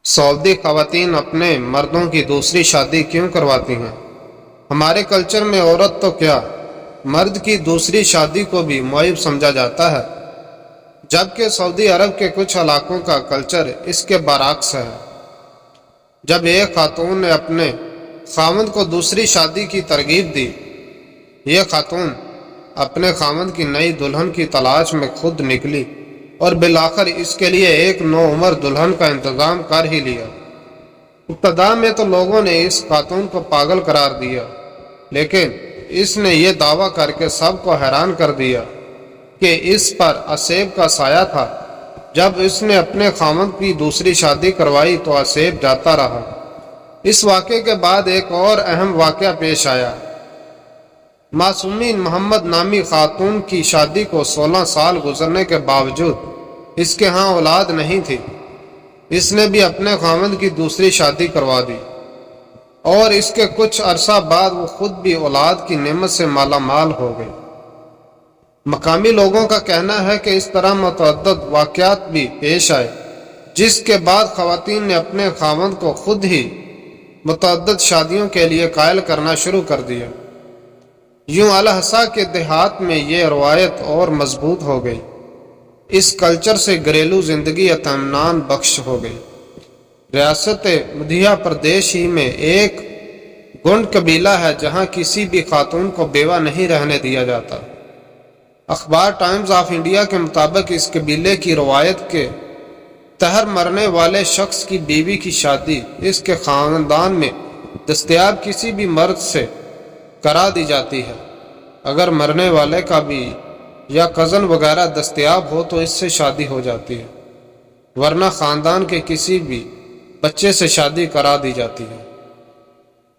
سعودی خواتین اپنے مردوں کی دوسری شادی کیوں کرواتی ہیں؟ ہمارے کلچر میں عورت تو کیا، مرد کی دوسری شادی کو بھی معیب سمجھا جاتا ہے، جبکہ سعودی عرب کے کچھ علاقوں کا کلچر اس کے برعکس ہے۔ جب ایک خاتون نے اپنے خاوند کو دوسری شادی کی ترغیب دی، یہ خاتون اپنے خاوند کی نئی دلہن کی تلاش میں خود نکلی اور بالآخر اس کے لیے ایک نوعمر دلہن کا انتظام کر ہی لیا۔ ابتدا میں تو لوگوں نے اس خاتون کو پاگل قرار دیا، لیکن اس نے یہ دعویٰ کر کے سب کو حیران کر دیا کہ اس پر اسیب کا سایہ تھا۔ جب اس نے اپنے خاوند کی دوسری شادی کروائی تو اسیب جاتا رہا۔ اس واقعے کے بعد ایک اور اہم واقعہ پیش آیا۔ معصومین محمد نامی خاتون کی شادی کو 16 سال گزرنے کے باوجود اس کے ہاں اولاد نہیں تھی۔ اس نے بھی اپنے خاوند کی دوسری شادی کروا دی اور اس کے کچھ عرصہ بعد وہ خود بھی اولاد کی نعمت سے مالا مال ہو گئی۔ مقامی لوگوں کا کہنا ہے کہ اس طرح متعدد واقعات بھی پیش آئے، جس کے بعد خواتین نے اپنے خاوند کو خود ہی متعدد شادیوں کے لیے قائل کرنا شروع کر دیا۔ یوں الحسا کے دیہات میں یہ روایت اور مضبوط ہو گئی۔ اس کلچر سے گھریلو زندگی اطمینان بخش ہو گئی۔ ریاست مدھیہ پردیش ہی میں ایک گنڈ قبیلہ ہے جہاں کسی بھی خاتون کو بیوہ نہیں رہنے دیا جاتا۔ اخبار ٹائمز آف انڈیا کے مطابق اس قبیلے کی روایت کے تحت مرنے والے شخص کی بیوی کی شادی اس کے خاندان میں دستیاب کسی بھی مرد سے کرا دی جاتی ہے۔ اگر مرنے والے کا بھی یا کزن وغیرہ دستیاب ہو تو اس سے شادی ہو جاتی ہے، ورنہ خاندان کے کسی بھی بچے سے شادی کرا دی جاتی ہے۔